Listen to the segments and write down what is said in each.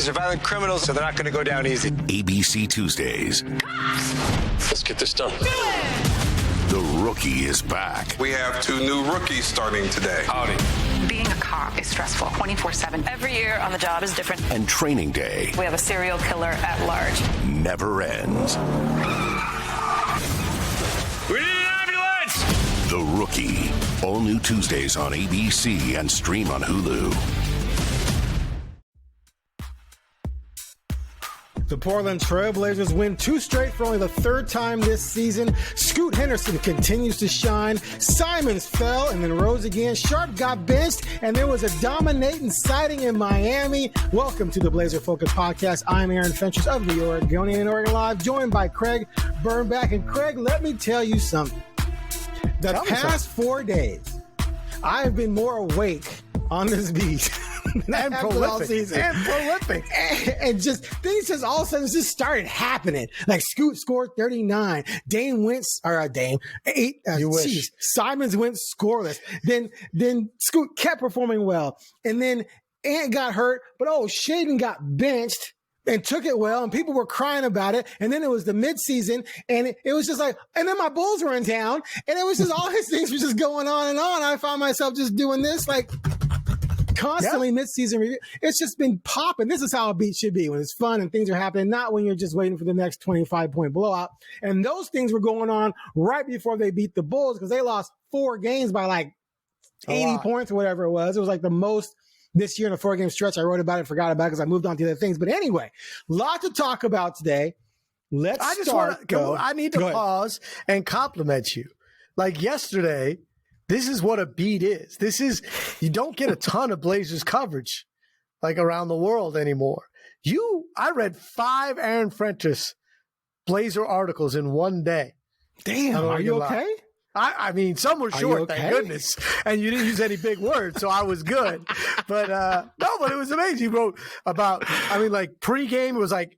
These are violent criminals, so they're not going to go down easy. ABC Tuesdays. Let's get this done. The Rookie is back. We have 2 new rookies starting today. Howdy. Being a cop is stressful 24/7. Every year on the job is different. And training day We have a serial killer at large. never ends. We need an ambulance! The Rookie. All new Tuesdays on ABC and stream on Hulu. The Portland Trailblazers win 2 straight for only the 3rd time this season. Scoot Henderson continues to shine. Simons fell and then rose again. Sharpe got benched, and there was a dominating sighting in Miami. Welcome to the Blazer Focus Podcast. I'm Aaron Fentress of the Oregonian and OregonLive, joined by Craig Birnbach. And Craig, let me tell you something. The past 4 days, I have been more awake on this beat. And prolific. And just things just all of a sudden just started happening. Like Scoot scored 39. Simons went scoreless. Then Scoot kept performing well. And then Ant got hurt, but Shaedon got benched and took it well, and people were crying about it. And then it was the midseason, and it was just like, and then my Bulls were in town, and it was just all his things were just going on and on. I found myself just doing this like constantly midseason review. It's just been popping. This is how a beat should be, when it's fun and things are happening, not when you're just waiting for the next 25-point blowout. And those things were going on right before they beat the Bulls, because they lost 4 games by like 80 points or whatever it was. It was like the most this year in a 4-game stretch. I wrote about it, forgot about it because I moved on to other things. But anyway, lot to talk about today. I need to pause and compliment you. Like yesterday, this is what a beat is. You don't get a ton of Blazers coverage like around the world anymore. I read 5 Aaron Fentress Blazer articles in one day. Damn, are you okay? I mean, some were short, thank goodness. And you didn't use any big words, so I was good. But but it was amazing. You wrote about, pregame, it was like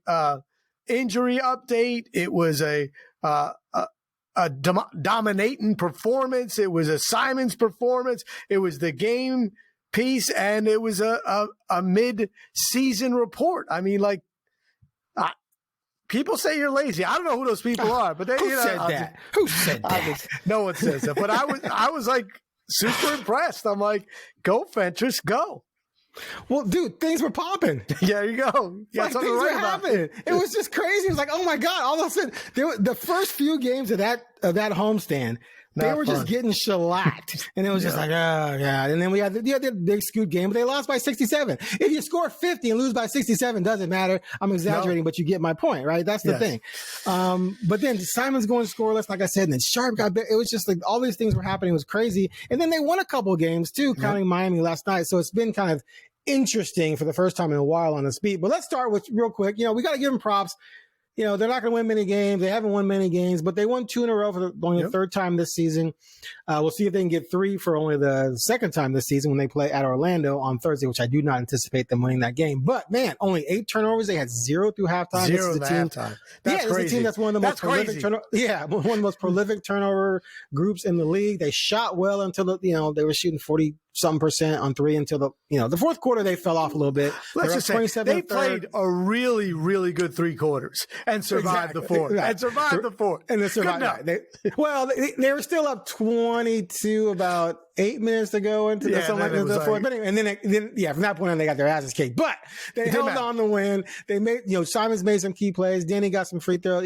injury update. It was a dominating performance. It was a Simons performance. It was the game piece, and it was a mid-season report. I mean, people say you're lazy. I don't know who those people are, but Who said that? Who said that? No one says that. But I was like super impressed. I'm like, go Fentress, go. Well, dude, things were popping. Yeah, there you go. You got something things to were write about. happening. It was just crazy. It was like, oh my God! All of a sudden, the first few games of that homestand, they were just getting shellacked, and it was just like, oh God. And then we had the big Scoot game, but they lost by 67. If you score 50 and lose by 67, doesn't matter. I'm exaggerating, but you get my point, right? That's the thing. But then Simons going scoreless, like I said, and then Sharpe got bit. It was just like all these things were happening. It was crazy. And then they won a couple of games too, counting Miami last night. So it's been kind of interesting for the first time in a while on this beat. But let's start with real quick. We got to give them props. They're not going to win many games. They haven't won many games, but they won 2 in a row for only the 3rd time this season. We'll see if they can get 3 for only the 2nd time this season when they play at Orlando on Thursday, which I do not anticipate them winning that game. But man, only 8 turnovers. They had 0 through halftime. 0 through halftime. That's crazy. It's a team that's one of the most prolific one of the most prolific turnover groups in the league. They shot well until they were shooting 40-something% on 3 until the fourth quarter. They fell off a little bit. Let's just say they played a really, really good 3 quarters and survived the fourth. Right. And survived the fourth. And they survived. They were still up 22 about 8 minutes to go into the fourth. But anyway, and then from that point on, they got their asses kicked. But they held on to win. They made Simons made some key plays. Danny got some free throws.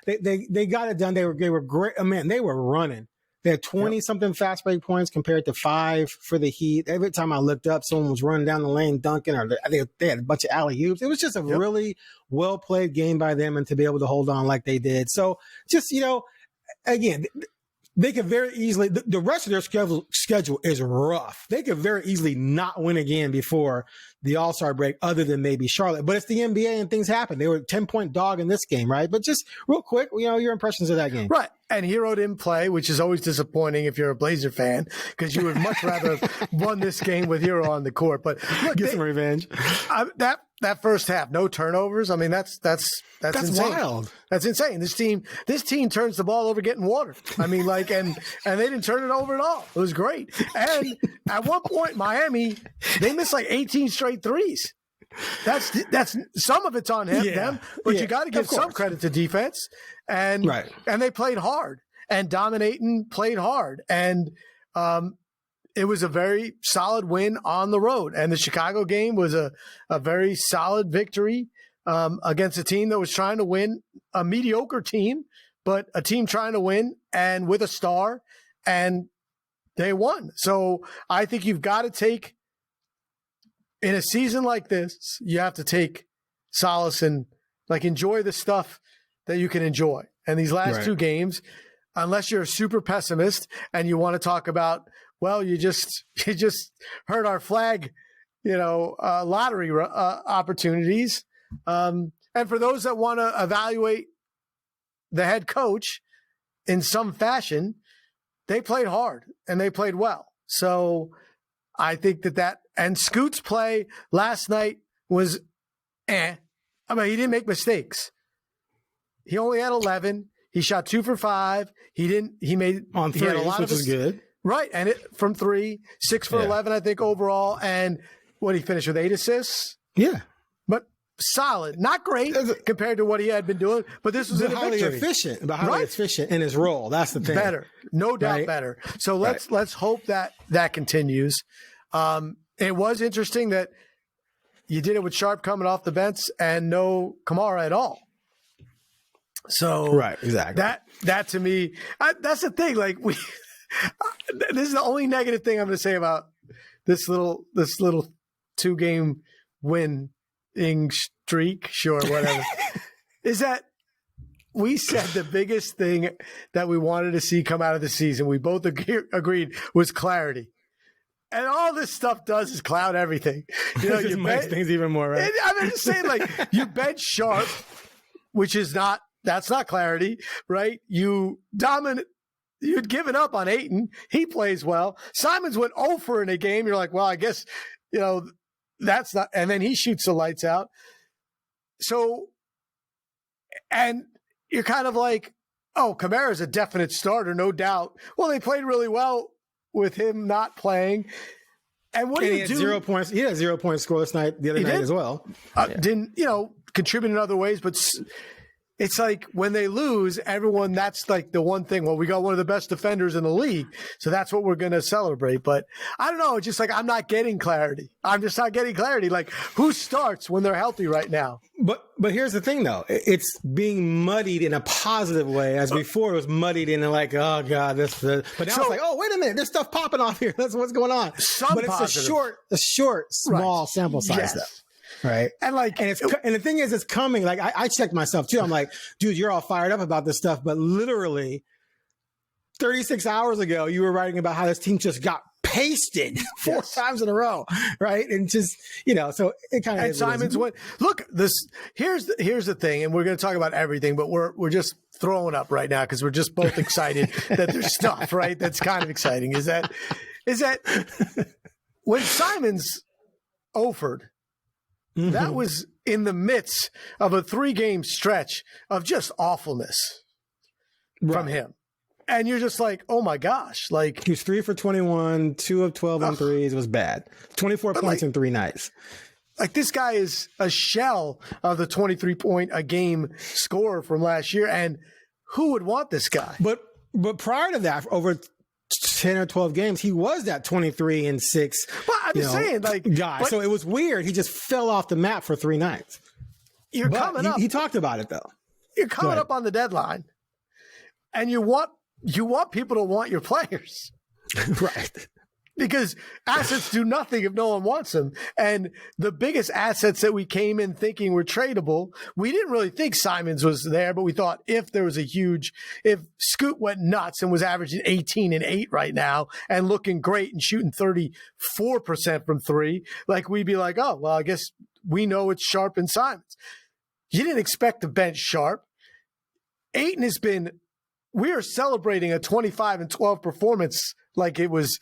They got it done. They were great. Man, they were running. They had 20-something fast break points compared to 5 for the Heat. Every time I looked up, someone was running down the lane, dunking, or they had a bunch of alley-oops. It was just a really well-played game by them, and to be able to hold on like they did. So just, again, they could very easily, the rest of their schedule is rough. They could very easily not win again before the All-Star break, other than maybe Charlotte. But it's the NBA and things happen. They were a 10-point dog in this game, right? But just real quick, your impressions of that game. Right. And Hero didn't play, which is always disappointing if you're a Blazer fan, because you would much rather have won this game with Hero on the court. But look, get some revenge. That first half, no turnovers. I mean, that's insane. Wild. That's insane. This team turns the ball over getting water. I mean, and they didn't turn it over at all. It was great. And at one point, Miami, they missed like 18 straight threes. That's some of it's on them, but you got to give some credit to defense, and they played hard, and dominating played hard, and it was a very solid win on the road. And the Chicago game was a very solid victory against a team that was trying to win, a mediocre team, but a team trying to win and with a star, and they won. So I think you've got to take, in a season like this, you have to take solace and enjoy the stuff that you can enjoy. And these last two games, unless you're a super pessimist and you want to talk about, well, you just heard our flag, lottery opportunities. And for those that want to evaluate the head coach in some fashion, they played hard and they played well. So I think that and Scoot's play last night was he didn't make mistakes. He only had 11. He shot 2 for 5. He made on three, had a lot which was good. Right. And from 3, 6 for 11, I think overall. And what he finished with 8 assists. Yeah. But solid, not great compared to what he had been doing, but this was highly efficient, efficient in his role. That's the thing. Better, no doubt, better. So let's hope that continues. It was interesting that you did it with Sharpe coming off the bench and no Kamara at all. So exactly. That to me, that's the thing. This is the only negative thing I'm going to say about this little 2-game winning streak, sure, whatever, is that we said the biggest thing that we wanted to see come out of the season, we both agreed, was clarity. And all this stuff does is cloud everything. You makes things even more right. I'm just saying, you bench Sharpe, which is that's not clarity, right? You'd given up on Ayton. He plays well. Simons went 0 for in a game. You're like, well, I guess, that's not, and then he shoots the lights out. So, and you're kind of like, oh, Kamara's a definite starter, no doubt. Well, they played really well with him not playing. And what do you do? 0 points. He had 0 point score the other night as well. Didn't, contribute in other ways, but it's like when they lose, everyone, that's the one thing. Well, we got one of the best defenders in the league, so that's what we're going to celebrate. But I don't know. It's just I'm not getting clarity. I'm just not getting clarity. Who starts when they're healthy right now? But here's the thing, though. It's being muddied in a positive way, as before it was muddied in oh, God, this. But now it's oh, wait a minute. There's stuff popping off here. That's what's going on. But it's a short, small sample size, though. Right. And the thing is, it's coming. I checked myself too. I'm like, dude, you're all fired up about this stuff. But literally 36 hours ago, you were writing about how this team just got pasted 4 times in a row. Right. And just, so it kind of, and Simons went, look, here's the thing. And we're going to talk about everything, but we're just throwing up right now because we're just both excited that there's stuff, right? That's kind of exciting. Is that when Simons offered, that was in the midst of a 3-game stretch of just awfulness from him. And you're just like, oh my gosh. He was 3 for 21, 2 of 12 on threes. It was bad. 24 points in 3 nights. This guy is a shell of the 23-point-a-game scorer from last year. And who would want this guy? But prior to that, over 10 or 12 games, he was that 23 and 6. Well, I'm just saying, guy. So it was weird. He just fell off the map for 3 nights. Coming up. He talked about it though. You're coming up on the deadline, and you want people to want your players, right? Because assets do nothing if no one wants them. And the biggest assets that we came in thinking were tradable, we didn't really think Simons was there, but we thought if Scoot went nuts and was averaging 18 and 8 right now and looking great and shooting 34% from 3, we'd be like, oh, well, I guess we know it's Sharpe and Simons. You didn't expect to bench Sharpe. Ayton we are celebrating a 25 and 12 performance like it was,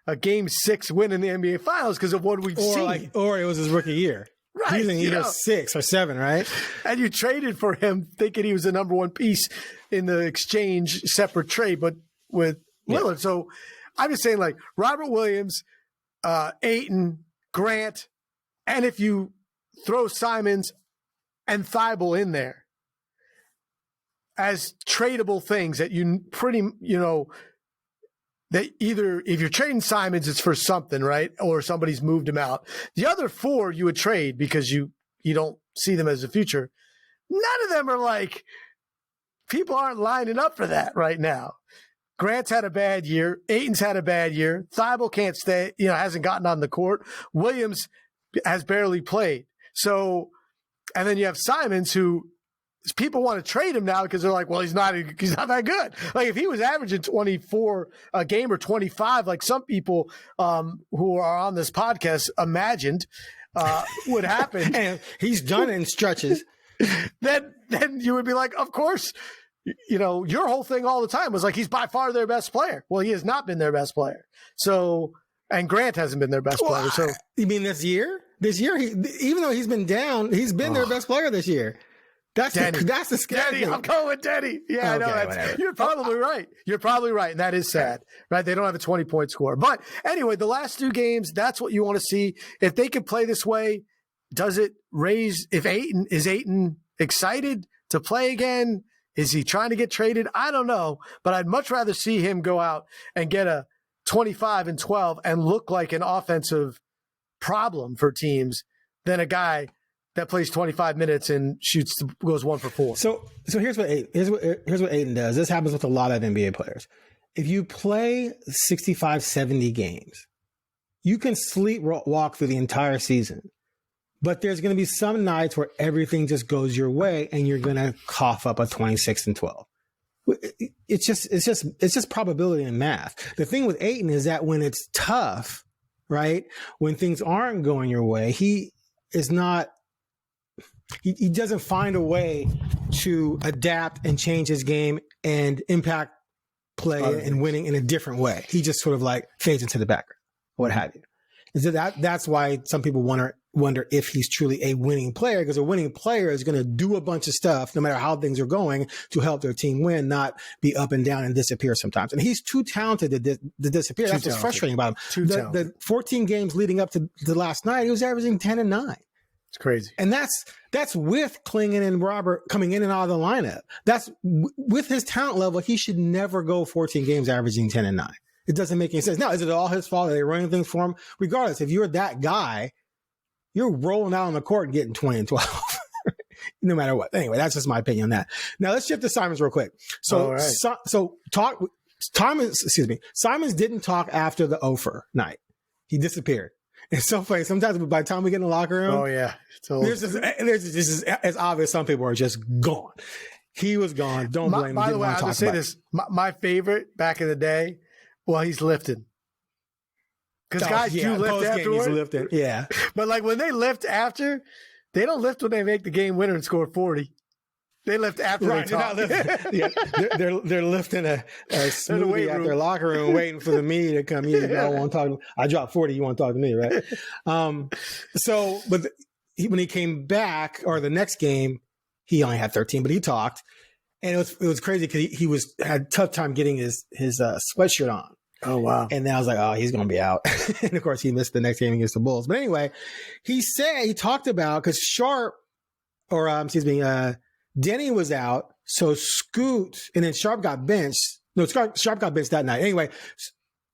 a game 6 win in the NBA Finals because of what we've seen. Or it was his rookie year. Right. He's in year 6 or 7, right? And you traded for him thinking he was the number 1 piece in the exchange separate trade, but with Lillard. So I'm just saying Robert Williams, Ayton, Grant, And if you throw Simons and Thibault in there as tradable things that that either if you're trading Simons, it's for something, right? Or somebody's moved him out. The other 4 you would trade because you don't see them as a future. None of them are like, people aren't lining up for that right now. Grant's had a bad year. Ayton's had a bad year. Thibault can't stay, hasn't gotten on the court. Williams has barely played. So, and then you have Simons, who people want to trade him now because they're like, well, he's not that good. Like if he was averaging 24 a game or 25, like some people who are on this podcast imagined would happen, and he's done it in stretches. then you would be like, of course. Your whole thing all the time was like, he's by far their best player. Well, he has not been their best player. So, and Grant hasn't been their best player. So, you mean this year? This year, even though he's been down, he's been their best player this year. That's the scary thing. I'm going with Denny. Yeah, okay, I know. You're probably right. You're probably right. And that is sad, right? They don't have a 20-point score. But anyway, the last 2 games, that's what you want to see. If they could play this way, does it raise, is Ayton excited to play again? Is he trying to get traded? I don't know, but I'd much rather see him go out and get a 25 and 12 and look like an offensive problem for teams than a guy that plays 25 minutes and goes 1 for 4. So here's what Ayton does. This happens with a lot of NBA players. If you play 65, 70 games, you can sleepwalk through the entire season. But there's going to be some nights where everything just goes your way and you're going to cough up a 26 and 12. It's just probability and math. The thing with Ayton is that when it's tough, right? When things aren't going your way, he doesn't find a way to adapt and change his game and impact play and winning in a different way. He just sort of like fades into the background, what have you. And so that's why some people wonder if he's truly a winning player, because a winning player is going to do a bunch of stuff no matter how things are going to help their team win, not be up and down and disappear sometimes. And he's too talented to disappear. That's what's frustrating about him. The 14 games leading up to the last night, he was averaging 10 and 9. It's crazy. And that's with Klingon and Robert coming in and out of the lineup. That's with his talent level. He should never go 14 games averaging 10 and 9. It doesn't make any sense. Now, is it all his fault? Are they running things for him? Regardless, if you're that guy, you're rolling out on the court and getting 20 and 12, no matter what. Anyway, that's just my opinion on that. Now let's shift to Simons real quick. Simons didn't talk after the Ofer night. He disappeared. It's so funny. Sometimes by the time we get in the locker room, there's just as obvious. Some people are just gone. He was gone. Don't blame him. By the way, I'll just say this. My favorite back in the day, he's lifting. Because guys do lift afterwards. Lifting. Yeah. But like when they lift after, they don't lift when they make the game winner and score 40. They lift after they talk. They're lifting a smoothie at their locker room waiting for the me to come in. I want to talk. I dropped 40. You want to talk to me, right? When he came back, or the next game, he only had 13, but he talked. And it was crazy because he had a tough time getting his sweatshirt on. Oh, wow. And then I was like, oh, he's going to be out. And of course, he missed the next game against the Bulls. But anyway, he talked about, because Denny was out. So Scoot, and then Sharpe got benched. No, Sharpe got benched that night. Anyway,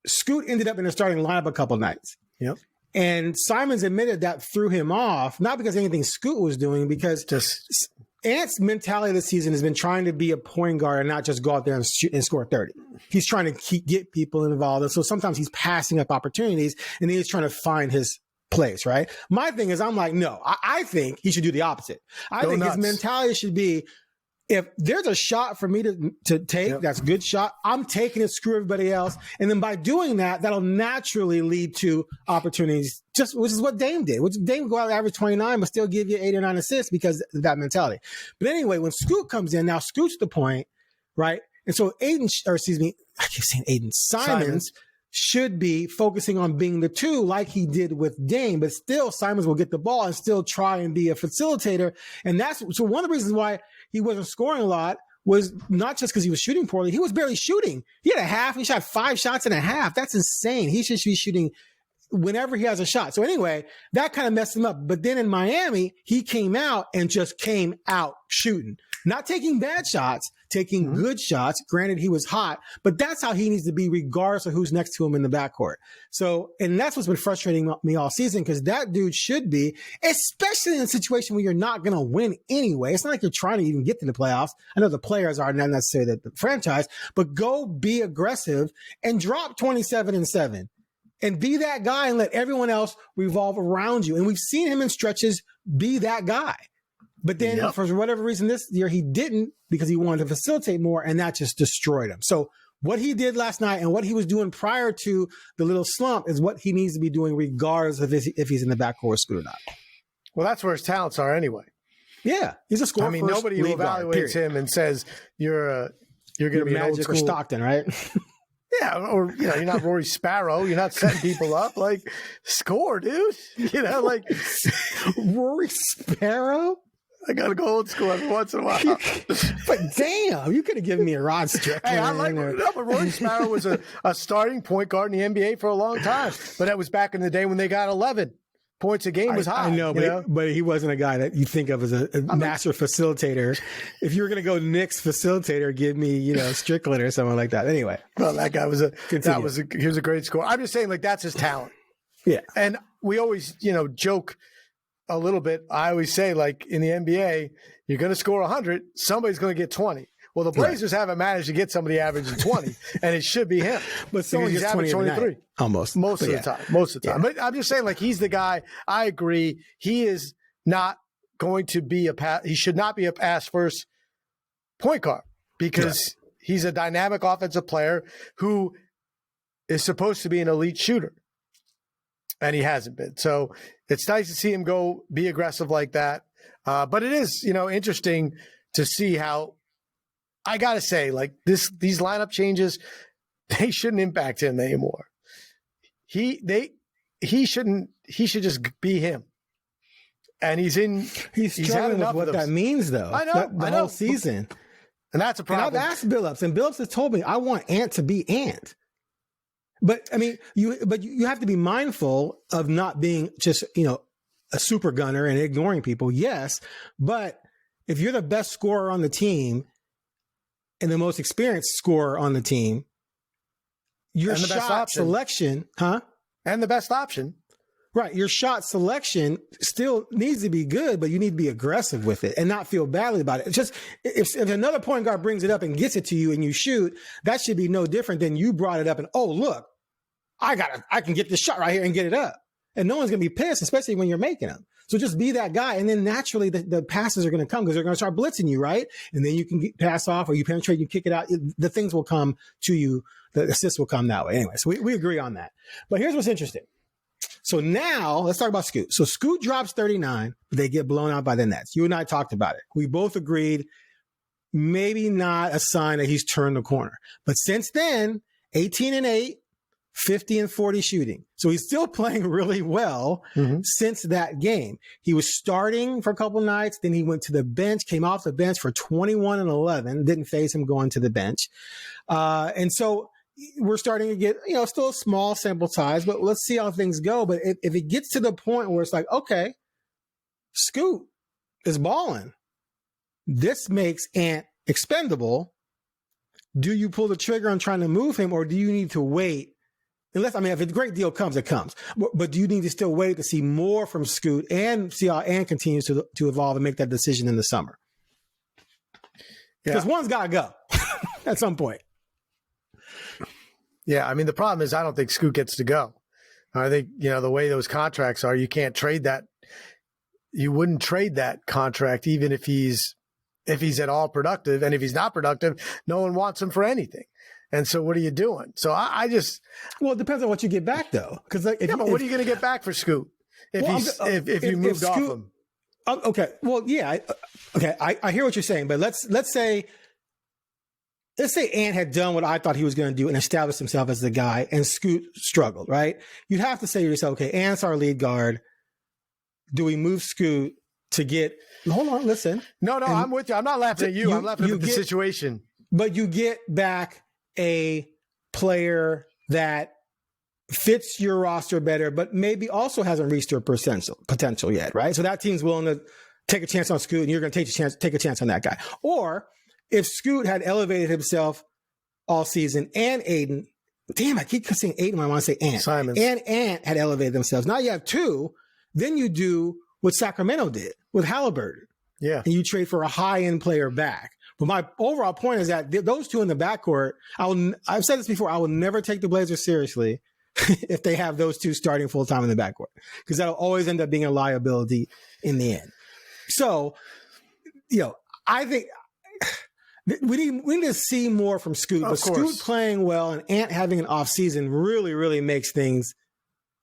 Scoot ended up in the starting lineup a couple nights. Yep. And Simons admitted that threw him off, not because anything Scoot was doing, because Ant's mentality this season has been trying to be a point guard and not just go out there and shoot and score 30. He's trying to get people involved. And so sometimes he's passing up opportunities and then he's trying to find his place, right? My thing is, I'm like, no, I think he should do the opposite. I think his mentality should be, if there's a shot for me to take, that's a good shot, I'm taking it, screw everybody else. And then by doing that, that'll naturally lead to opportunities, which is what Dame did. Dame would go out and average 29, but still give you 8 or 9 assists because of that mentality. But anyway, when Scoot comes in, now Scoot's the point, right? And so Simons should be focusing on being the 2 like he did with Dame, but still Simons will get the ball and still try and be a facilitator. And so one of the reasons why he wasn't scoring a lot was not just because he was shooting poorly. He was barely shooting. He had a half. He shot 5 shots and a half. That's insane. He should be shooting whenever he has a shot. So anyway, that kind of messed him up. But then in Miami, he came out and just came out shooting, not taking bad shots, taking good shots. Granted, he was hot, but that's how he needs to be regardless of who's next to him in the backcourt. So, and that's what's been frustrating me all season, because that dude should be, especially in a situation where you're not going to win anyway. It's not like you're trying to even get to the playoffs. I know the players are, not necessarily the franchise, but go be aggressive and drop 27-7. And be that guy and let everyone else revolve around you. And we've seen him in stretches be that guy. But then for whatever reason this year, he didn't, because he wanted to facilitate more, and that just destroyed him. So what he did last night and what he was doing prior to the little slump is what he needs to be doing regardless of if he's in the backcourt Scoot or not. Well, that's where his talents are anyway. Yeah, he's a scorer. I mean, nobody who evaluates him and says you're going to be Magic or Stockton, right? Yeah, or you're not Rory Sparrow. You're not setting people up. Like, score, dude. Like Rory Sparrow. I gotta go old school every once in a while. But damn, you could have given me a Rod Strickland. Hey, I like but Rory Sparrow was a starting point guard in the NBA for a long time. But that was back in the day when they got 11 points a game was high. I know, but he wasn't a guy that you think of as a master facilitator. If you were going to go Knicks facilitator, give me, Strickland or someone like that. Anyway. Well, that guy was he was a great scorer. I'm just saying, like, that's his talent. Yeah. And we always, joke a little bit. I always say, like, in the NBA, you're going to score 100, somebody's going to get 20. Well, the Blazers haven't managed to get somebody averaging 20, and it should be him. But someone gets 20 23. Almost. Most of the time. But I'm just saying, like, he's the guy. I agree. He is not going to be he should not be a pass first point guard, because he's a dynamic offensive player who is supposed to be an elite shooter, and he hasn't been. So it's nice to see him go be aggressive like that. But it is, interesting to see how, I got to say, like, these lineup changes, they shouldn't impact him anymore. He should just be him. And he's struggling with what that means, though. I know. The whole season. And that's a problem. And I've asked Billups, and Billups has told me, I want Ant to be Ant. But I mean, you have to be mindful of not being just, a super gunner and ignoring people. Yes. But if you're the best scorer on the team and the most experienced scorer on the team, your shot selection, and the best option. Right. Your shot selection still needs to be good, but you need to be aggressive with it and not feel badly about it. It's just, if another point guard brings it up and gets it to you and you shoot, that should be no different than you brought it up and, oh, look, I can get this shot right here and get it up. And no one's going to be pissed, especially when you're making them. So just be that guy. And then naturally the passes are going to come because they're going to start blitzing you, right? And then you can pass off, or you penetrate, you kick it out. The things will come to you. The assists will come that way. Anyway, so we agree on that. But here's what's interesting. So now let's talk about Scoot. So Scoot drops 39, but they get blown out by the Nets. You and I talked about it. We both agreed maybe not a sign that he's turned the corner. But since then, 18-8, 50-40 shooting. So he's still playing really well since that game. He was starting for a couple nights. Then he went to the bench, came off the bench for 21-11. Didn't phase him going to the bench. And so we're starting to get, still a small sample size, but let's see how things go. But if it gets to the point where it's like, okay, Scoot is balling, this makes Ant expendable. Do you pull the trigger on trying to move him, or do you need to wait? If a great deal comes, it comes. But do you need to still wait to see more from Scoot and see how Ant continues to evolve and make that decision in the summer? Because one's got to go at some point. Yeah, I mean, the problem is I don't think Scoot gets to go. I think, the way those contracts are, you can't trade that. You wouldn't trade that contract even if he's at all productive. And if he's not productive, no one wants him for anything. And so what are you doing? So I just... Well, it depends on what you get back, though. But what are you going to get back for Scoot if you moved off him? Okay. Well, yeah. I hear what you're saying, but let's say Ant had done what I thought he was going to do and established himself as the guy, and Scoot struggled, right? You'd have to say to yourself, okay, Ant's our lead guard. Do we move Scoot to get... Hold on, listen. No, I'm with you. I'm not laughing at you. I'm laughing at the situation. But you get back a player that fits your roster better, but maybe also hasn't reached their potential yet, right? So that team's willing to take a chance on Scoot, and you're going to take a chance on that guy. Or if Scoot had elevated himself all season and Aiden, damn, I keep saying Aiden, I want to say Ant. Simons. And Ant had elevated themselves. Now you have two, then you do what Sacramento did with Halliburton. Yeah. And you trade for a high-end player back. But my overall point is that those two in the backcourt, I've said this before, I will never take the Blazers seriously if they have those two starting full-time in the backcourt, because that'll always end up being a liability in the end. So, I think we need to see more from Scoot. But Scoot playing well and Ant having an off season really, really makes things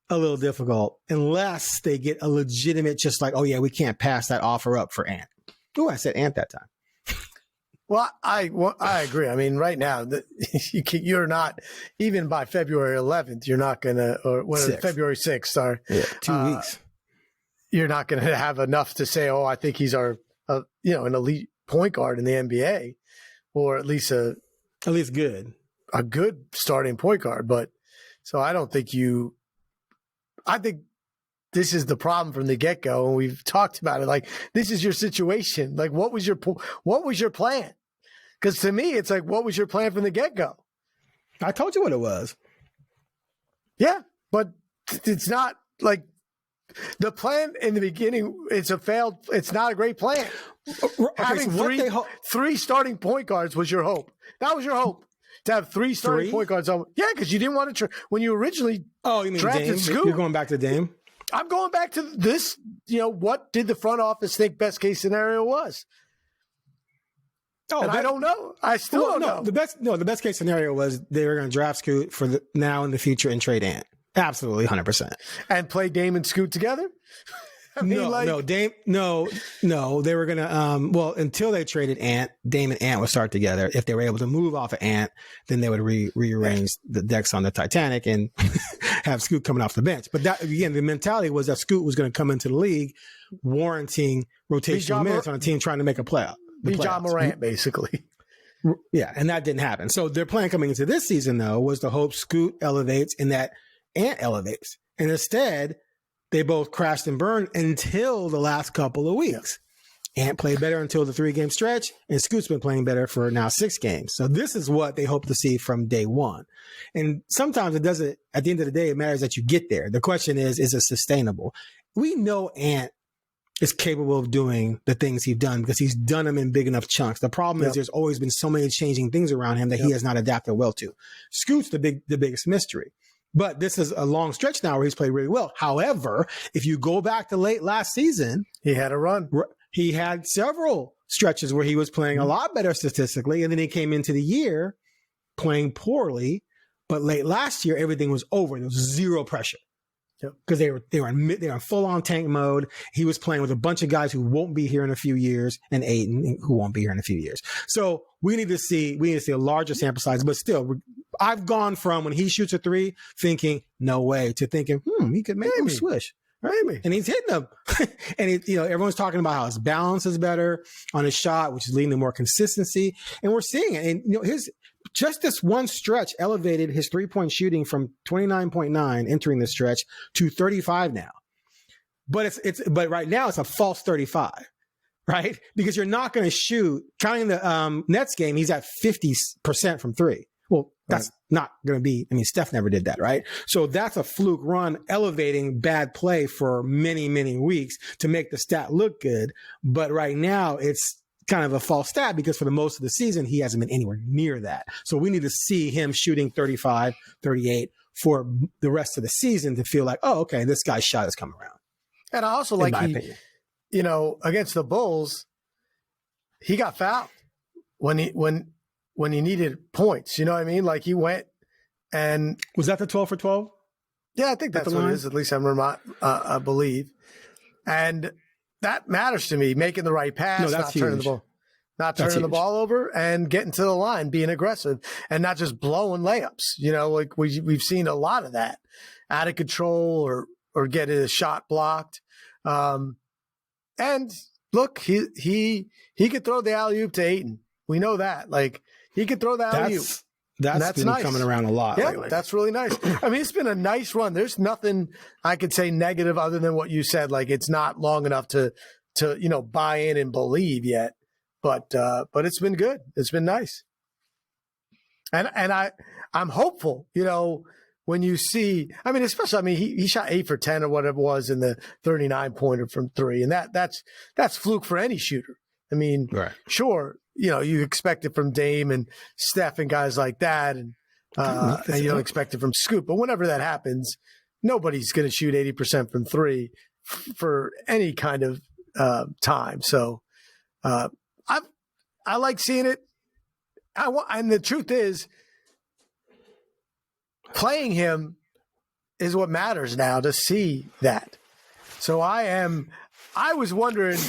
a little difficult unless they get a legitimate, just like, oh yeah, we can't pass that offer up for Ant. Oh, I said Ant that time. Well, I agree. I mean, right now, you're not, even by February 11th, you're not going to, or February 6th, sorry. Yeah, 2 weeks. You're not going to have enough to say, oh, I think he's an elite point guard in the NBA, or at least good, a good starting point guard. But so I don't think I think this is the problem from the get-go, and we've talked about it. Like, this is your situation. Like, what was your plan? Because to me, it's like, what was your plan from the get-go? I told you what it was. Yeah, but it's not like the plan in the beginning. It's not a great plan. Having three starting point guards was your hope. That was your hope, to have three starting point guards. Yeah, because you didn't want to when you originally you mean drafted Dame? Scoot. You're going back to Dame? I'm going back to this. What did the front office think best case scenario was? I don't know. I still don't know. The best case scenario was they were going to draft Scoot for the now and the future and trade Ant. Absolutely, 100%. And play Dame and Scoot together? Dame. No. They were going to, until they traded Ant, Dame and Ant would start together. If they were able to move off of Ant, then they would rearrange the decks on the Titanic and have Scoot coming off the bench. But that, again, the mentality was that Scoot was going to come into the league warranting rotational minutes on a team trying to make a playoff. Be John Morant, basically. Yeah, and that didn't happen. So their plan coming into this season, though, was to hope Scoot elevates and that Ant elevates. And instead, they both crashed and burned until the last couple of weeks. Yeah. Ant played better until the 3-game stretch, and Scoot's been playing better for now 6 games. So this is what they hope to see from day one. And sometimes it doesn't, at the end of the day, it matters that you get there. The question is it sustainable? We know Ant is capable of doing the things he's done because he's done them in big enough chunks. The problem is there's always been so many changing things around him that he has not adapted well to. Scoot's the biggest mystery. But this is a long stretch now where he's played really well. However, if you go back to late last season, he had a run. He had several stretches where he was playing a lot better statistically, and then he came into the year playing poorly. But late last year, everything was over. There was zero pressure because they were in full on tank mode. He was playing with a bunch of guys who won't be here in a few years, and Aiden who won't be here in a few years. So we need to see a larger sample size. But still, I've gone from when he shoots a 3 thinking no way to thinking he could make him swish. Maybe. And he's hitting them. And everyone's talking about how his balance is better on his shot, which is leading to more consistency. And we're seeing it. And just this one stretch elevated his 3-point shooting from 29.9 entering the stretch to 35 now. But but right now it's a false 35, right? Because you're not going to shoot. Counting the Nets game, he's at 50% from 3. Well, that's not going to be, Steph never did that, right? So that's a fluke run elevating bad play for many, many weeks to make the stat look good. But right now it's kind of a false stat because for the most of the season, he hasn't been anywhere near that. So we need to see him shooting 35, 38 for the rest of the season to feel like, oh, okay, this guy's shot is coming around. And I also against the Bulls, he got fouled when he needed points. You know what I mean? Like he went and was that the 12 for 12? Yeah, I think that's what it is. At least I believe. And that matters to me, making the right pass, no, that's not turning the ball over and getting to the line, being aggressive and not just blowing layups. Like we've seen a lot of that, out of control or getting a shot blocked. And look, he could throw the alley-oop to Ayton. We know that. Like he could throw the alley-oop. That's been nice. coming around a lot lately. That's really nice. I mean, it's been a nice run. There's nothing I could say negative other than what you said. Like, it's not long enough to buy in and believe yet. But it's been good. It's been nice. And I'm hopeful, when you see, I mean, especially, he shot 8 for 10 or whatever it was in the 39-pointer from 3. And that's fluke for any shooter. I mean, right. Sure, you expect it from Dame and Steph and guys like that. And you don't expect it from Scoot. But whenever that happens, nobody's going to shoot 80% from 3 for any kind of time. So I like seeing it. And the truth is, playing him is what matters now, to see that. So I was wondering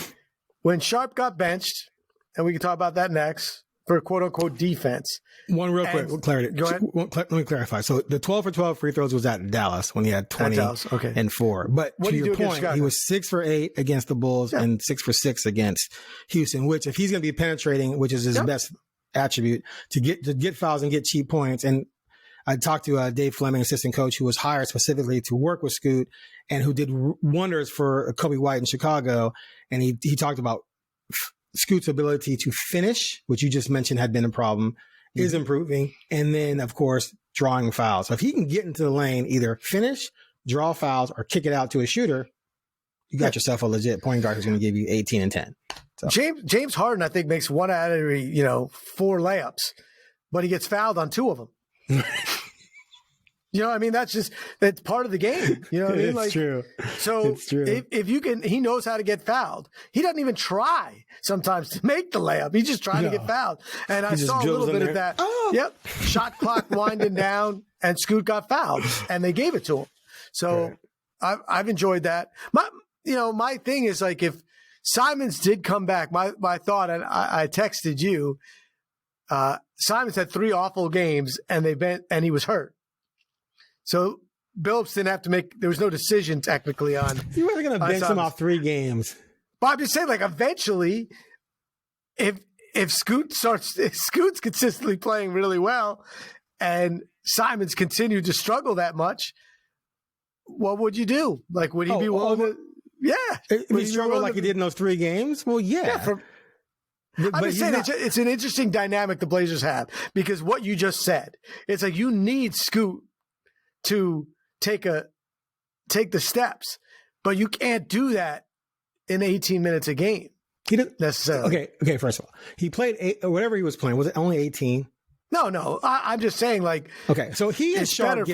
when Sharpe got benched, and we can talk about that next, for quote unquote defense. One real quick clarity. Go ahead. Let me clarify. So the 12 for 12 free throws was at Dallas when he had 20 and 4. But to your point, he was 6 for 8 against the Bulls and 6 for 6 against Houston, which if he's going to be penetrating, which is his best attribute, to get fouls and get cheap points. And I talked to Dave Fleming, assistant coach, who was hired specifically to work with Scoot and who did wonders for Kobe White in Chicago. And he talked about Scoot's ability to finish, which you just mentioned had been a problem, is improving. And then, of course, drawing fouls. So if he can get into the lane, either finish, draw fouls, or kick it out to a shooter, you got yourself a legit point guard who's going to give you 18 and 10. So. James Harden, I think, makes 1 out of every 4 layups, but he gets fouled on 2 of them. That's part of the game. You know what I mean? It's true. So it's true. If you can, he knows how to get fouled. He doesn't even try sometimes to make the layup. He's just trying to get fouled. And I saw a little bit of that. Oh. Yep. Shot clock winding down, and Scoot got fouled, and they gave it to him. So I've enjoyed that. My thing is, like, if Simons did come back, my thought, and I texted you, Simons had 3 awful games, and he was hurt. So Billups didn't have to there was no decision technically on. You were going to bench him off 3 games. But I'm just saying, like, eventually, if Scoot's consistently playing really well and Simons continued to struggle that much, what would you do? Like, would he be willing to? Yeah. If he struggled like he did in those 3 games? Well, yeah. I'm just saying it's an interesting dynamic the Blazers have, because what you just said, it's like you need Scoot to take the steps, but you can't do that in 18 minutes a game. He didn't necessarily. Okay. First of all, he played whatever he was playing. Was it only 18? No. I'm just saying, like, okay. So he is Sharpe.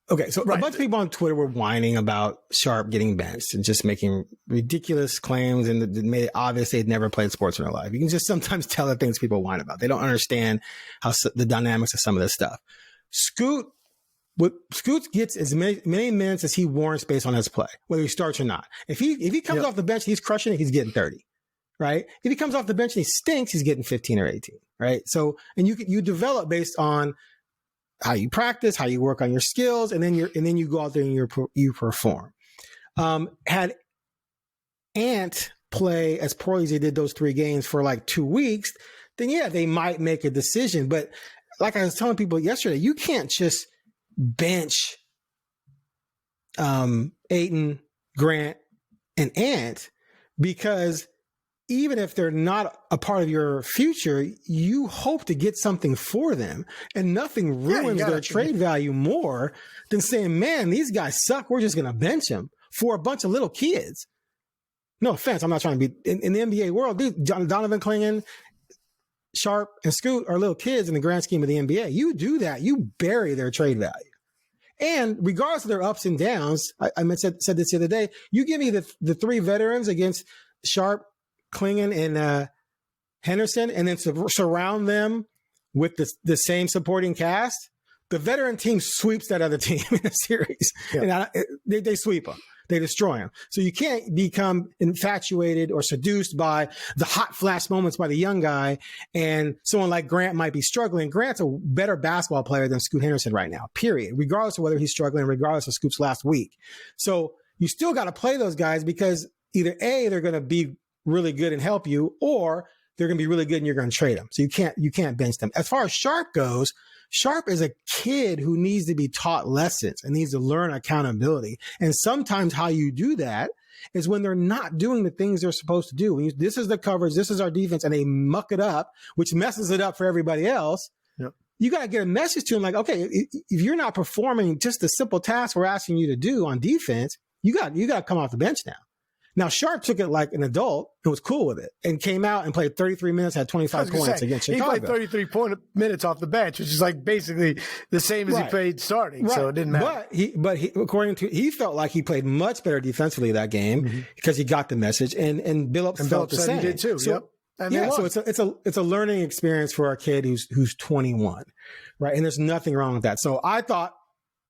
Okay, so a bunch of people on Twitter were whining about Sharpe getting benched and just making ridiculous claims, and it made it obvious they'd never played sports in their life. You can just sometimes tell the things people whine about. They don't understand the dynamics of some of this stuff. Scoot gets as many minutes as he warrants based on his play, whether he starts or not. If he comes off the bench and he's crushing it, he's getting 30, right? If he comes off the bench and he stinks, he's getting 15 or 18, right? So, and you develop based on how you practice, how you work on your skills, and then you go out there and you perform. Had Ant play as poorly as he did those 3 games for like 2 weeks, then yeah, they might make a decision. But like I was telling people yesterday, you can't just bench Ayton, Grant, and Ant, because even if they're not a part of your future, you hope to get something for them, and nothing ruins their trade value more than saying, man, these guys suck, we're just going to bench them for a bunch of little kids. No offense, I'm not trying to be in the NBA world. Donovan Clingan, Sharpe, and Scoot are little kids in the grand scheme of the NBA. You do that, you bury their trade value. And regardless of their ups and downs, I said this the other day, you give me the 3 veterans against Sharpe, Clingan, and Henderson, and then surround them with the same supporting cast, the veteran team sweeps that other team in a series. Yeah. And they sweep them. They destroy them. So you can't become infatuated or seduced by the hot flash moments by the young guy, and someone like Grant might be struggling. Grant's a better basketball player than Scoot Henderson right now, period, regardless of whether he's struggling, regardless of Scoot's last week. So you still got to play those guys, because either A, they're going to be really good and help you, or they're going to be really good and you're going to trade them. So you can't bench them. As far as Sharpe goes, Sharpe is a kid who needs to be taught lessons and needs to learn accountability. And sometimes how you do that is when they're not doing the things they're supposed to do. This is the coverage, this is our defense, and they muck it up, which messes it up for everybody else. Yep. You got to get a message to them like, okay, if you're not performing just the simple task we're asking you to do on defense, you got to come off the bench now. Now, Sharpe took it like an adult and was cool with it and came out and played 33 minutes, had 25 points against Chicago. He played 33 minutes off the bench, which is like basically the same as he played starting, so it didn't matter. But he felt like he played much better defensively that game because he got the message, and Billups felt the same. He did too. So, so it's a learning experience for our kid who's 21, right? And there's nothing wrong with that. So I thought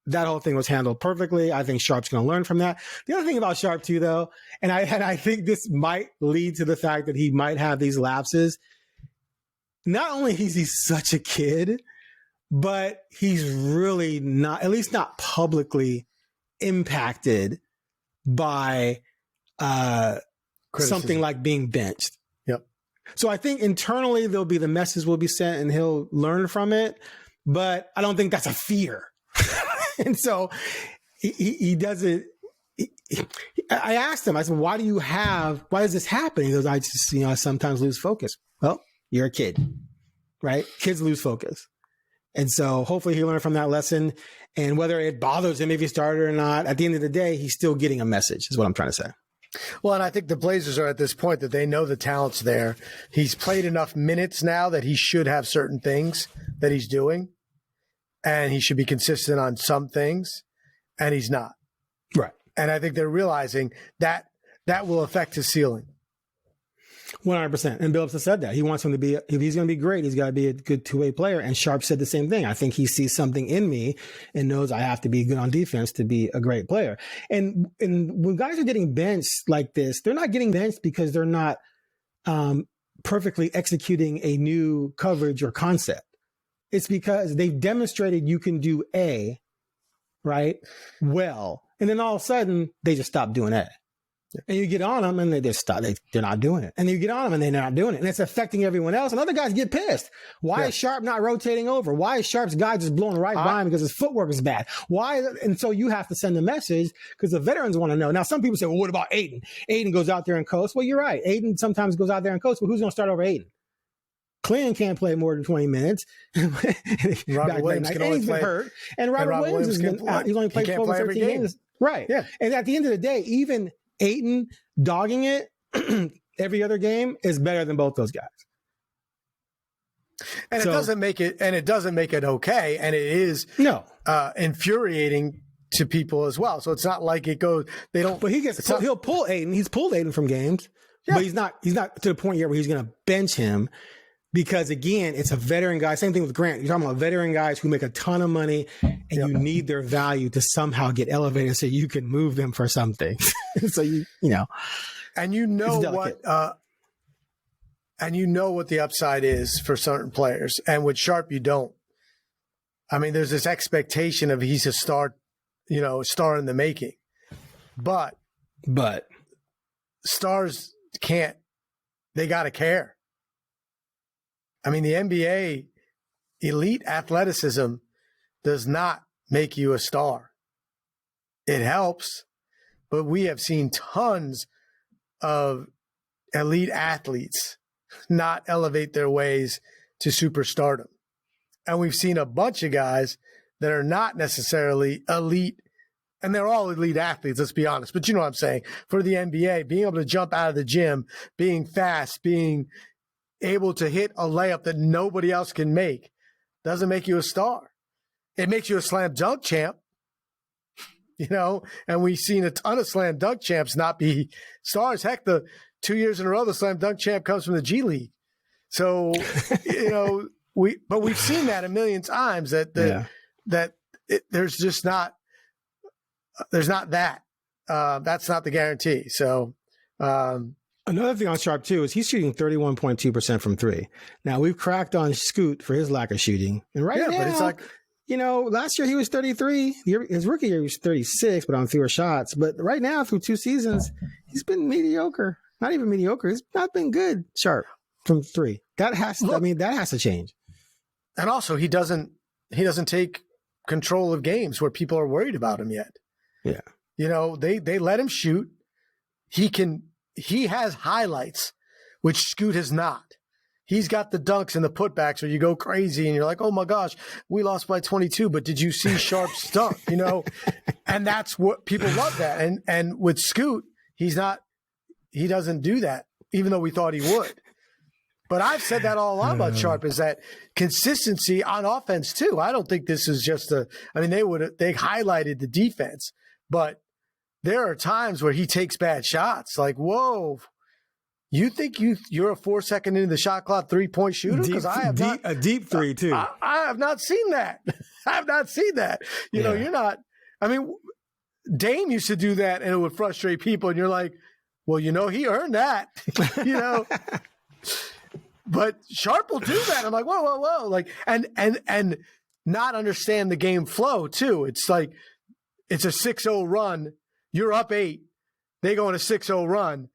that whole thing was handled perfectly. I think Sharpe's going to learn from that. The other thing about Sharpe too, though, and I think this might lead to the fact that he might have these lapses. Not only is he such a kid, but he's really not, at least not publicly, impacted by something like being benched. Yep. So I think internally the message will be sent and he'll learn from it, but I don't think that's a fear. And so he doesn't. I asked him, I said, why does this happen? He goes, I just, I sometimes lose focus. Well, you're a kid, right? Kids lose focus. And so hopefully he learned from that lesson. And whether it bothers him if he started or not, at the end of the day, he's still getting a message, is what I'm trying to say. Well, and I think the Blazers are at this point that they know the talent's there. He's played enough minutes now that he should have certain things that he's doing. And he should be consistent on some things, and he's not. Right. And I think they're realizing that will affect his ceiling. 100%. And Billups has said that. He wants him to be, if he's going to be great, he's got to be a good two-way player. And Sharpe said the same thing. I think he sees something in me and knows I have to be good on defense to be a great player. And when guys are getting benched like this, they're not getting benched because they're not perfectly executing a new coverage or concept. It's because they've demonstrated you can do A, right, well, and then all of a sudden they just stop doing A. And you get on them and they just stop. They're not doing it. And you get on them and they're not doing it. And it's affecting everyone else. And other guys get pissed. Why is Sharpe not rotating over? Why is Sharpe's guy just blowing right by him because his footwork is bad? Why? And so you have to send a message because the veterans want to know. Now, some people say, well, what about Aiden? Aiden goes out there and coasts. Well, you're right. Aiden sometimes goes out there and coasts. But who's going to start over Aiden? Clinton can't play more than 20 minutes. Robert Williams can only play. Hurt. And Robert Williams has been out. He's only played 12 or 13 games. Right. Yeah. And at the end of the day, even Ayton dogging it every other game is better than both those guys. And it doesn't make it okay. And it is infuriating to people as well. So it's not like it goes, they don't, but he'll pull Ayton. He's pulled Ayton from games, but he's not to the point yet where he's going to bench him. Because again, it's a veteran guy. Same thing with Grant. You're talking about veteran guys who make a ton of money and you need their value to somehow get elevated so you can move them for something. So you know. And you know what the upside is for certain players. And with Sharpe, you don't. I mean, there's this expectation of he's a star, star in the making. But stars they got to care. I mean, the NBA elite athleticism does not make you a star. It helps, but we have seen tons of elite athletes not elevate their ways to superstardom. And we've seen a bunch of guys that are not necessarily elite, and they're all elite athletes, let's be honest. But you know what I'm saying? For the NBA, being able to jump out of the gym, being fast, being able to hit a layup that nobody else can make doesn't make you a star. It makes you a slam dunk champ, and we've seen a ton of slam dunk champs not be stars. Heck, the 2 years in a row, the slam dunk champ comes from the G League. So, we've seen that a million times that there's just not, there's not that. That's not the guarantee. So, another thing on Sharpe, too, is he's shooting 31.2% from three. Now, we've cracked on Scoot for his lack of shooting. And now, but it's like, last year he was 33. His rookie year he was 36, but on fewer shots. But right now, through 2 seasons, he's been mediocre. Not even mediocre. He's not been good, Sharpe. from 3. That has to change. And also, he doesn't take control of games where people are worried about him yet. Yeah. You know, they let him shoot. He has highlights, which Scoot has not. He's got the dunks and the putbacks where you go crazy and you're like, oh my gosh, we lost by 22, but did you see Sharpe's dunk? You know, and that's what people love that. And with Scoot, he doesn't do that, even though we thought he would. But I've said that all along about Sharpe, is that consistency on offense too. I don't think this is just they highlighted the defense, but there are times where he takes bad shots. Like, whoa, you think you're a 4-second into the shot clock 3-point shooter? Because I have a deep 3 too. I have not seen that. I have not seen that. You know, you're not. I mean, Dame used to do that, and it would frustrate people. And you're like, well, you know, he earned that. You know. But Sharpe will do that. I'm like, whoa. Like, and not understand the game flow too. It's like, it's a 6-0 run. You're up 8. They go on a 6-0 run.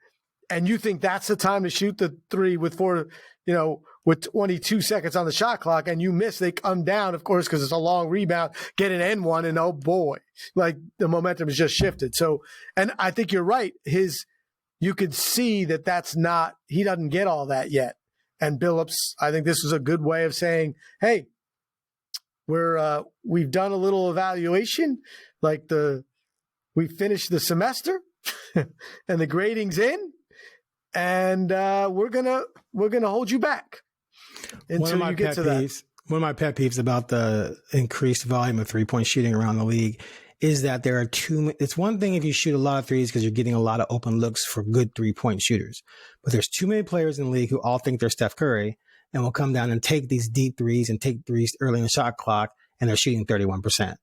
And you think that's the time to shoot the 3 with 22 seconds on the shot clock, and you miss, they come down, of course, because it's a long rebound, get an N1, and oh boy, like the momentum has just shifted. So, and I think you're right. You could see that's not, he doesn't get all that yet. And Billups, I think this was a good way of saying, hey, we've done a little evaluation, like we finished the semester and the grading's in, and we're gonna hold you back until you get to that. One of my pet peeves about the increased volume of 3-point shooting around the league is that there are it's one thing if you shoot a lot of threes because you're getting a lot of open looks for good 3-point shooters, but there's too many players in the league who all think they're Steph Curry and will come down and take these deep threes and take threes early in the shot clock, and they're shooting 31%,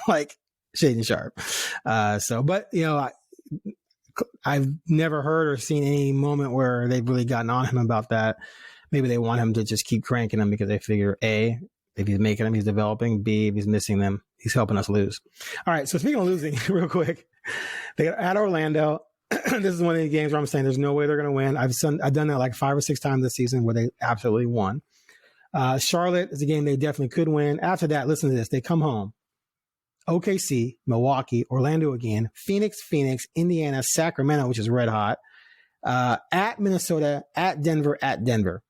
like Shaedon Sharpe. But you know, I've never heard or seen any moment where they've really gotten on him about that. Maybe they want him to just keep cranking them because they figure A, if he's making them, he's developing. B, if he's missing them, he's helping us lose. All right. So speaking of losing, real quick, they got at Orlando. This is one of the games where I'm saying there's no way they're going to win. I've done that like 5 or 6 times this season where they absolutely won. Charlotte is a game they definitely could win. After that, listen to this. They come home. OKC, Milwaukee, Orlando again, Phoenix, Indiana, Sacramento, which is red hot, at Minnesota, at Denver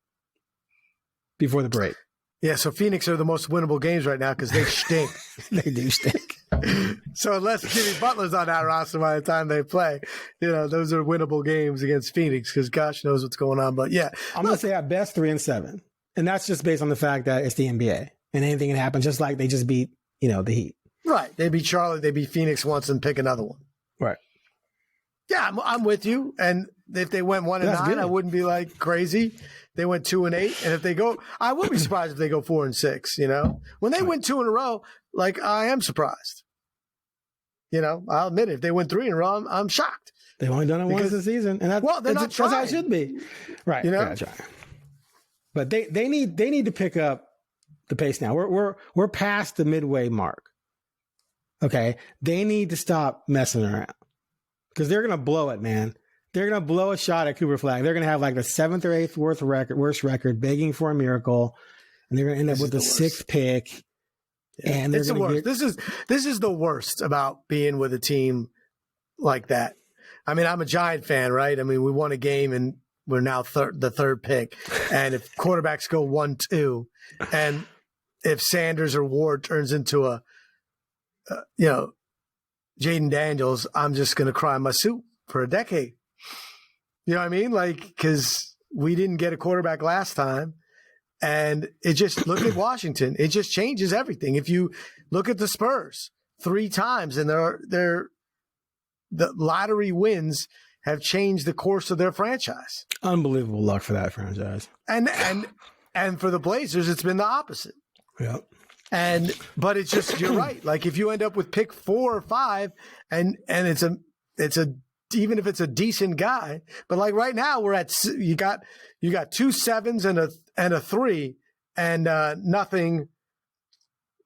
before the break. Yeah, so Phoenix are the most winnable games right now because they stink. They do stink. So unless Jimmy Butler's on that roster by the time they play, you know, those are winnable games against Phoenix because gosh knows what's going on. But yeah, I'm going to say at best 3-7. And that's just based on the fact that it's the NBA and anything can happen, just like they just beat, you know, the Heat. Right. They beat Charlotte, they beat Phoenix once and pick another one. Right. Yeah, I'm with you. And if they went 1-9, I wouldn't be like crazy. They went 2-8. And if they go, I would be surprised if they go 4-6, you know, when they win 2 in a row, like I am surprised, you know, I'll admit it. If they win 3 in a row, I'm shocked. They've only done it once this season. And that's how it should be. Right. You know, but they need to pick up the pace now. We're past the midway mark. Okay. They need to stop messing around because they're going to blow it, man. They're going to blow a shot at Cooper Flag. They're going to have like the 7th or 8th worst record, begging for a miracle. And they're going to end up with the 6th pick. Yeah. And it's the worst. This is the worst about being with a team like that. I mean, I'm a Giant fan, right? I mean, we won a game and we're now the 3rd pick. And if quarterbacks go 1-2 and if Sanders or Ward turns into Jaden Daniels, I'm just going to cry my soup for a decade. You know what I mean? Like, because we didn't get a quarterback last time. And it just, look at Washington. It just changes everything. If you look at the Spurs 3 times and the lottery wins have changed the course of their franchise. Unbelievable luck for that franchise. And for the Blazers, it's been the opposite. Yep. But it's just, you're right. Like if you end up with pick 4 or 5 and it's a even if it's a decent guy, but like right now we're at, you got 2 7s and a 3 and nothing.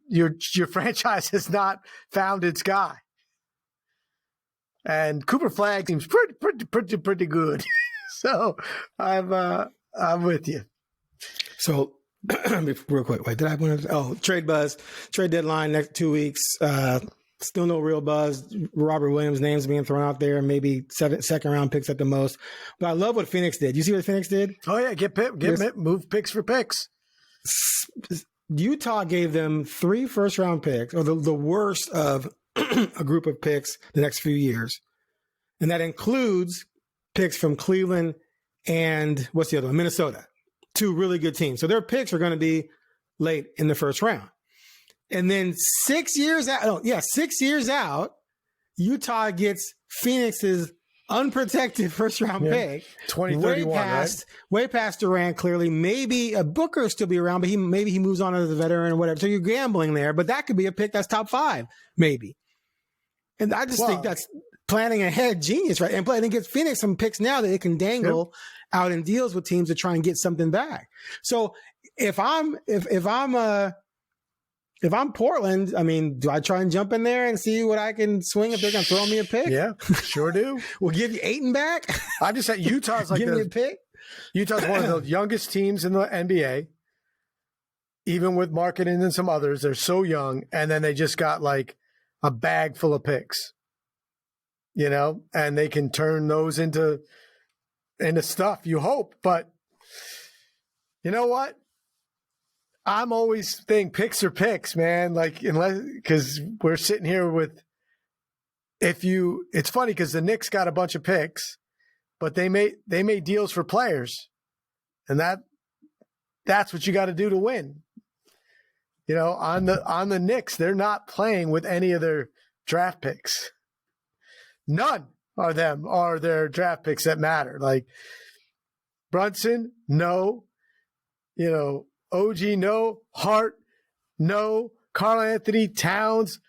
Your franchise has not found its guy. And Cooper Flag seems pretty good. So I'm I'm with you. So, real quick, wait, did I want to? Oh, trade buzz, trade deadline next 2 weeks. Still no real buzz. Robert Williams' name's being thrown out there, maybe second round picks at the most. But I love what Phoenix did. You see what Phoenix did? Oh yeah, move picks for picks. Utah gave them 3 first round picks, or the worst of a group of picks the next few years, and that includes picks from Cleveland and what's the other one? Minnesota. 2 really good teams. So their picks are going to be late in the first round. And then 6 years out, Utah gets Phoenix's unprotected first round pick. 2031, way past Durant, clearly. Maybe a Booker still be around, but maybe he moves on as a veteran or whatever. So you're gambling there, but that could be a pick that's top 5, maybe. And I just think that's planning ahead genius, right? And it gets Phoenix some picks now that it can dangle out in deals with teams to try and get something back. So if I'm Portland, I mean, do I try and jump in there and see what I can swing if they're going to throw me a pick? Yeah, sure do. We'll give you Ayton back. I just said Utah's like give me a pick. Utah's one of the youngest teams in the NBA. Even with Markkanen and some others, they're so young, and then they just got like a bag full of picks, and they can turn those into stuff, you hope. But you know what? I'm always thinking picks are picks, man. Like, because we're sitting here with, it's funny because the Knicks got a bunch of picks, but they made deals for players, and that's what you got to do to win. On the Knicks, they're not playing with any of their draft picks. None of them are their draft picks that matter. Like Brunson, no. OG, no. Hart, no. Karl Anthony Towns,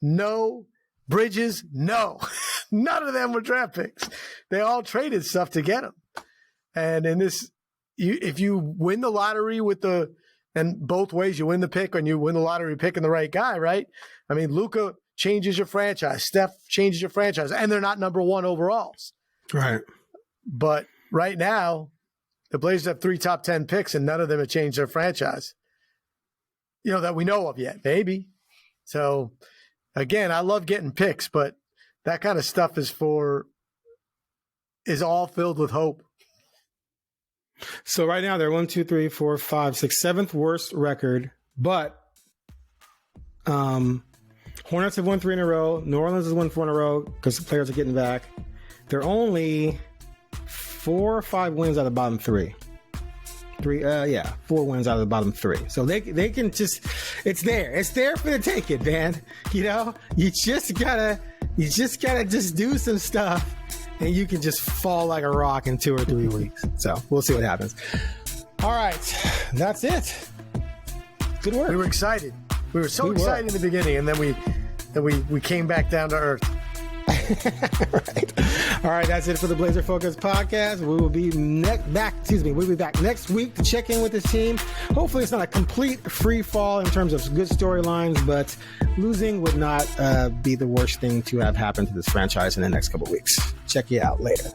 no. Bridges, no. None of them were draft picks. They all traded stuff to get them. And in this, if you win the lottery and both ways, you win the pick and you win the lottery picking the right guy, right? I mean, Luka changes your franchise. Steph changes your franchise. And they're not number 1 overalls. Right. But right now, the Blazers have 3 top 10 picks, and none of them have changed their franchise, that we know of yet, maybe. So, again, I love getting picks, but that kind of stuff is all filled with hope. So right now they're 1, 2, 3, 4, 5, 6, 7th worst record, but Hornets have won 3 in a row. New Orleans has won 4 in a row because the players are getting back. They're only 4 or 5 wins out of the bottom 3. 4 wins out of the bottom 3. So they can just, it's there for the taking, man. You just gotta just do some stuff, and you can just fall like a rock in 2 or 3 weeks. So we'll see what happens. All right, that's it. Good work. We were excited. We were so excited in the beginning, and then we came back down to earth. Right. All right, that's it for the Blazer Focus podcast. We will be we'll be back next week to check in with this team. Hopefully it's not a complete free fall in terms of good storylines, but losing would not be the worst thing to have happen to this franchise in the next couple of weeks. Check you out later.